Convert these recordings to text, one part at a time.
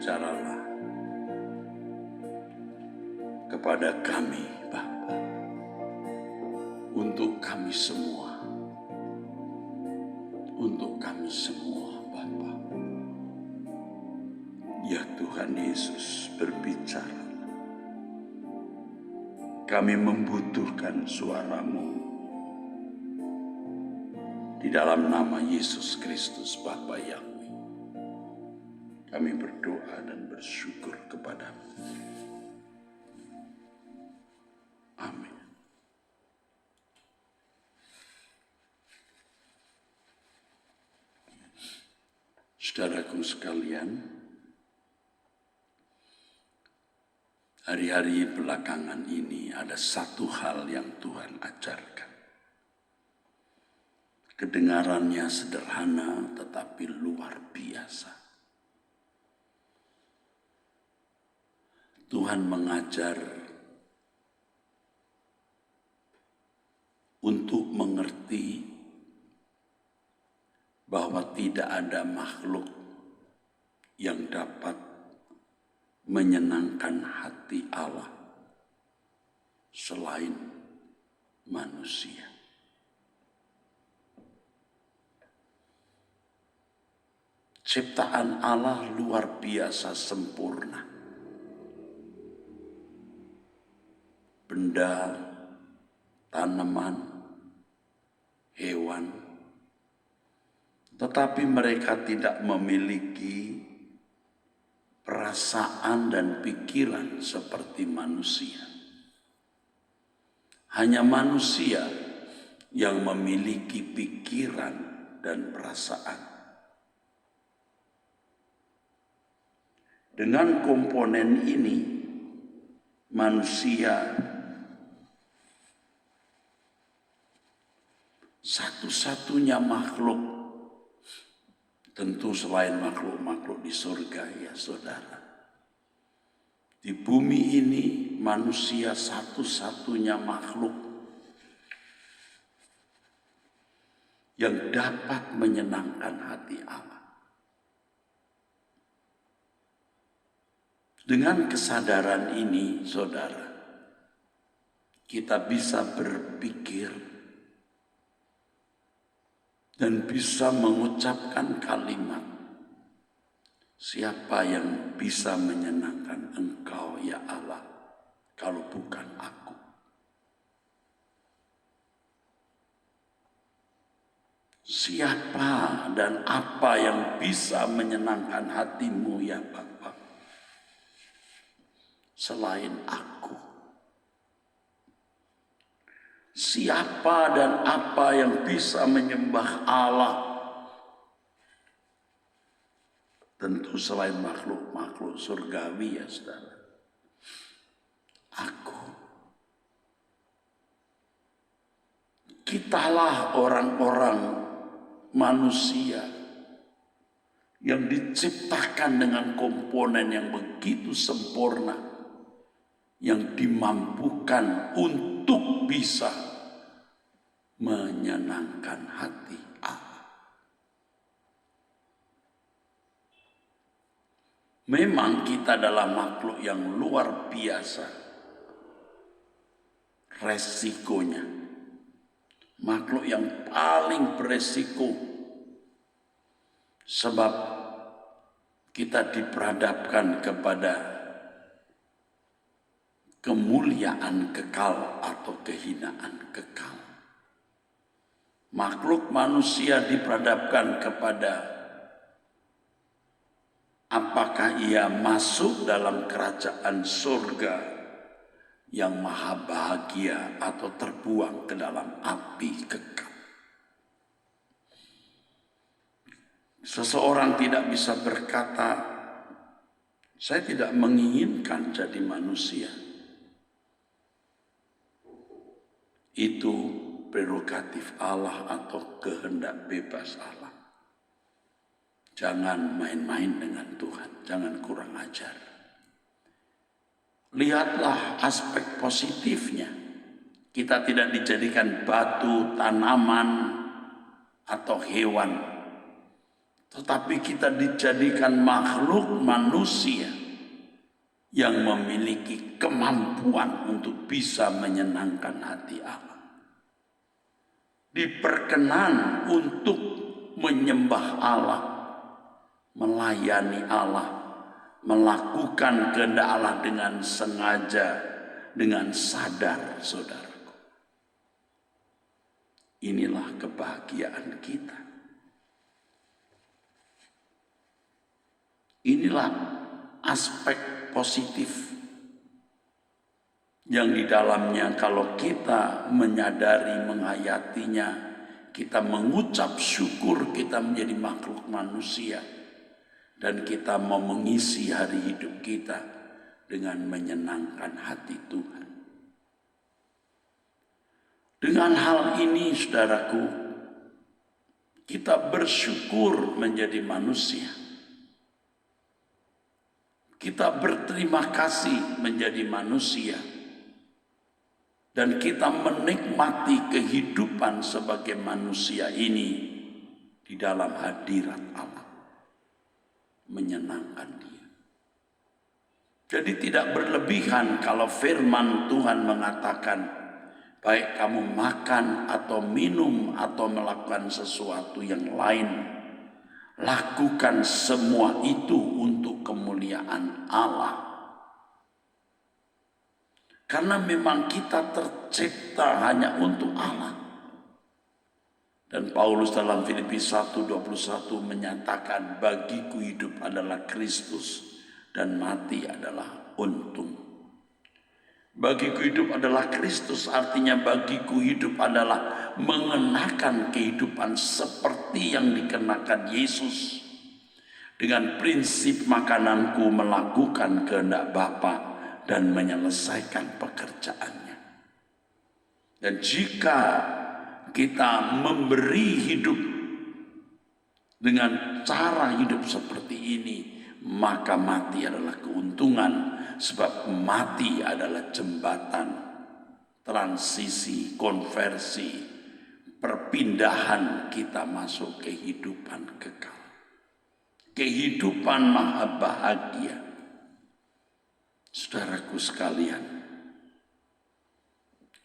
berbicaralah kepada kami, Bapa, untuk kami semua, Bapa. Ya Tuhan Yesus, berbicara. Kami membutuhkan suara-Mu. Di dalam nama Yesus Kristus, Bapa Yahweh, kami berdoa dan bersyukur kepada-Mu. Amin. Saudaraku sekalian, hari-hari belakangan ini ada satu hal yang Tuhan ajarkan. Kedengarannya sederhana tetapi luar biasa. Tuhan mengajar untuk mengerti bahwa tidak ada makhluk yang dapat menyenangkan hati Allah selain manusia. Ciptaan Allah luar biasa sempurna. Benda, tanaman, hewan, tetapi mereka tidak memiliki perasaan dan pikiran seperti manusia. Hanya manusia yang memiliki pikiran dan perasaan. Dengan komponen ini, manusia satu-satunya makhluk, tentu selain makhluk-makhluk di surga ya saudara. Di bumi ini manusia satu-satunya makhluk yang dapat menyenangkan hati Allah. Dengan kesadaran ini, saudara, kita bisa berpikir dan bisa mengucapkan kalimat, siapa yang bisa menyenangkan Engkau ya Allah, kalau bukan aku. Siapa dan apa yang bisa menyenangkan hatimu ya Bapa, selain aku? Siapa dan apa yang bisa menyembah Allah? Tentu selain makhluk-makhluk surgawi ya saudara. Aku. Kitalah orang-orang manusia yang diciptakan dengan komponen yang begitu sempurna, yang dimampukan untuk bisa menyenangkan hati Allah. Memang kita adalah makhluk yang luar biasa resikonya. Makhluk yang paling beresiko. Sebab kita diperhadapkan kepada kemuliaan kekal atau kehinaan kekal. Makhluk manusia diperhadapkan kepada apakah ia masuk dalam kerajaan surga yang maha bahagia atau terbuang ke dalam api kekal. Seseorang tidak bisa berkata, saya tidak menginginkan jadi manusia. Itu prerogatif Allah atau kehendak bebas Allah. Jangan main-main dengan Tuhan, jangan kurang ajar. Lihatlah aspek positifnya. Kita tidak dijadikan batu, tanaman, atau hewan. Tetapi kita dijadikan makhluk manusia yang memiliki kemampuan untuk bisa menyenangkan hati Allah. Diperkenan untuk menyembah Allah, melayani Allah, melakukan kehendak Allah dengan sengaja, dengan sadar, saudaraku. Inilah kebahagiaan kita. Inilah aspek positif yang di dalamnya kalau kita menyadari, menghayatinya, kita mengucap syukur kita menjadi makhluk manusia dan kita mau mengisi hari hidup kita dengan menyenangkan hati Tuhan. Dengan hal ini, saudaraku, kita bersyukur menjadi manusia. Kita berterima kasih menjadi manusia. Dan kita menikmati kehidupan sebagai manusia ini di dalam hadirat Allah. Menyenangkan Dia. Jadi tidak berlebihan kalau firman Tuhan mengatakan, baik kamu makan atau minum atau melakukan sesuatu yang lain, lakukan semua itu untuk kemuliaan Allah. Karena memang kita tercipta hanya untuk Allah. Dan Paulus dalam Filipi 1:21 menyatakan, bagiku hidup adalah Kristus dan mati adalah untung. Bagiku hidup adalah Kristus, artinya bagiku hidup adalah mengenakan kehidupan seperti yang dikenakan Yesus. Dengan prinsip makananku melakukan kehendak Bapa dan menyelesaikan pekerjaannya. Dan jika kita memberi hidup dengan cara hidup seperti ini, maka mati adalah keuntungan, sebab mati adalah jembatan transisi, konversi, perpindahan kita masuk kehidupan kekal, kehidupan maha bahagia. Saudaraku sekalian,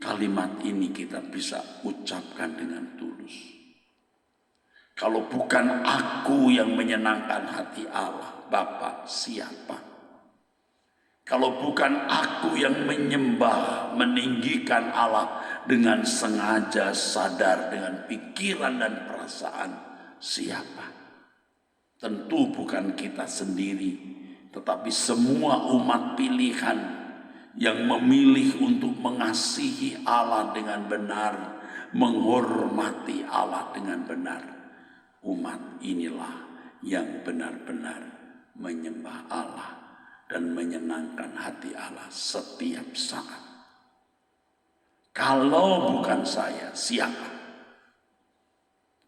kalimat ini kita bisa ucapkan dengan tulus. Kalau bukan aku yang menyenangkan hati Allah, Bapa, siapa? Kalau bukan aku yang menyembah, meninggikan Allah dengan sengaja, sadar, dengan pikiran dan perasaan, siapa? Tentu bukan kita sendiri, tetapi semua umat pilihan yang memilih untuk mengasihi Allah dengan benar, menghormati Allah dengan benar. Umat inilah yang benar-benar menyembah Allah dan menyenangkan hati Allah setiap saat. Kalau bukan saya, siapa?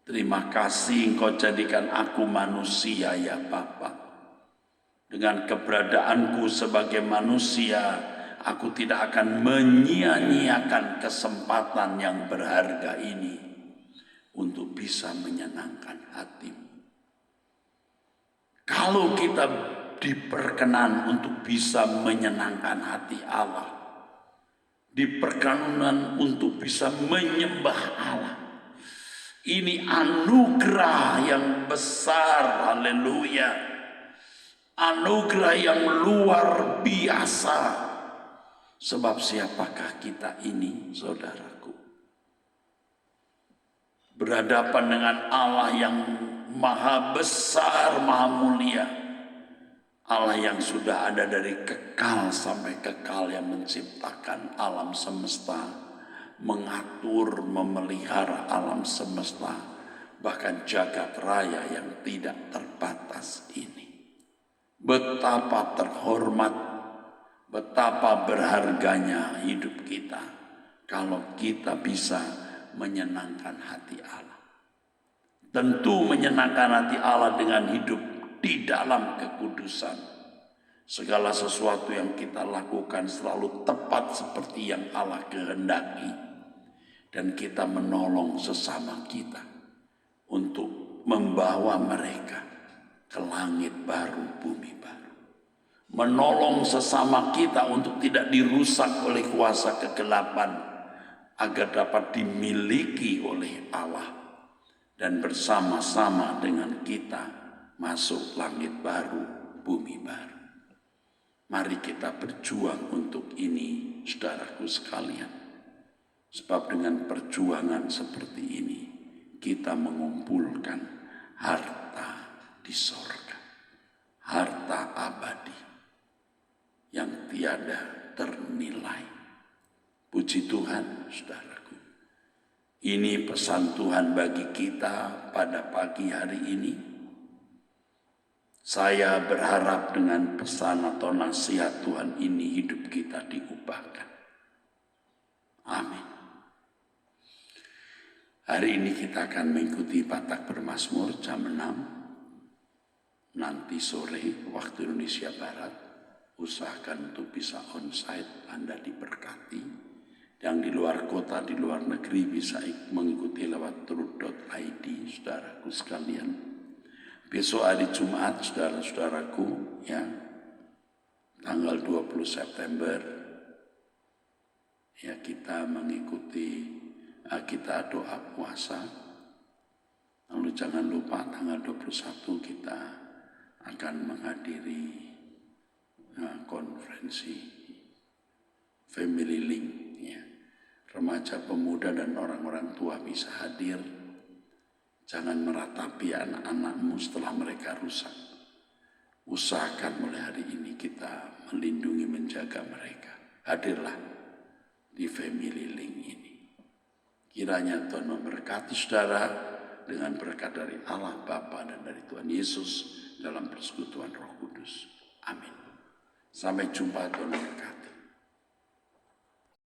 Terima kasih Engkau jadikan aku manusia ya Bapa. Dengan keberadaanku sebagai manusia, aku tidak akan menyia-nyiakan kesempatan yang berharga ini untuk bisa menyenangkan hatimu. Kalau kita diperkenan untuk bisa menyenangkan hati Allah, diperkenan untuk bisa menyembah Allah, ini anugerah yang besar, haleluya. Anugerah yang luar biasa. Sebab siapakah kita ini, saudaraku? Berhadapan dengan Allah yang maha besar, maha mulia. Allah yang sudah ada dari kekal sampai kekal, yang menciptakan alam semesta, mengatur, memelihara alam semesta, bahkan jagat raya yang tidak terbatas ini. Betapa terhormat, betapa berharganya hidup kita kalau kita bisa menyenangkan hati Allah. Tentu menyenangkan hati Allah dengan hidup di dalam kekudusan. Segala sesuatu yang kita lakukan selalu tepat seperti yang Allah kehendaki. Dan kita menolong sesama kita untuk membawa mereka ke langit baru, bumi baru. Menolong sesama kita untuk tidak dirusak oleh kuasa kegelapan, agar dapat dimiliki oleh Allah dan bersama-sama dengan kita masuk langit baru, bumi baru. Mari kita berjuang untuk ini, saudaraku sekalian. Sebab dengan perjuangan seperti ini, kita mengumpulkan harta di sorga. Harta abadi yang tiada ternilai. Puji Tuhan, saudaraku. Ini pesan Tuhan bagi kita pada pagi hari ini. Saya berharap dengan pesan atau nasihat Tuhan ini hidup kita diubahkan. Amin. Hari ini kita akan mengikuti Batak Bermazmur jam 6. Nanti sore waktu Indonesia Barat. Usahakan untuk bisa onsite, Anda diberkati. Yang di luar kota, di luar negeri bisa mengikuti lewat truth.id, saudaraku sekalian. Besok hari Jumat, saudara-saudaraku, ya, tanggal 20 September, ya kita mengikuti, kita doa puasa. Lalu jangan lupa tanggal 21 kita akan menghadiri konferensi Family Link, ya. Remaja, pemuda, dan orang-orang tua bisa hadir. Jangan meratapi anak-anakmu setelah mereka rusak. Usahakan mulai hari ini kita melindungi, menjaga mereka. Hadirlah di Family Link ini. Kiranya Tuhan memberkati saudara dengan berkat dari Allah Bapa dan dari Tuhan Yesus dalam persekutuan Roh Kudus. Amin. Sampai jumpa, Tuhan memberkati.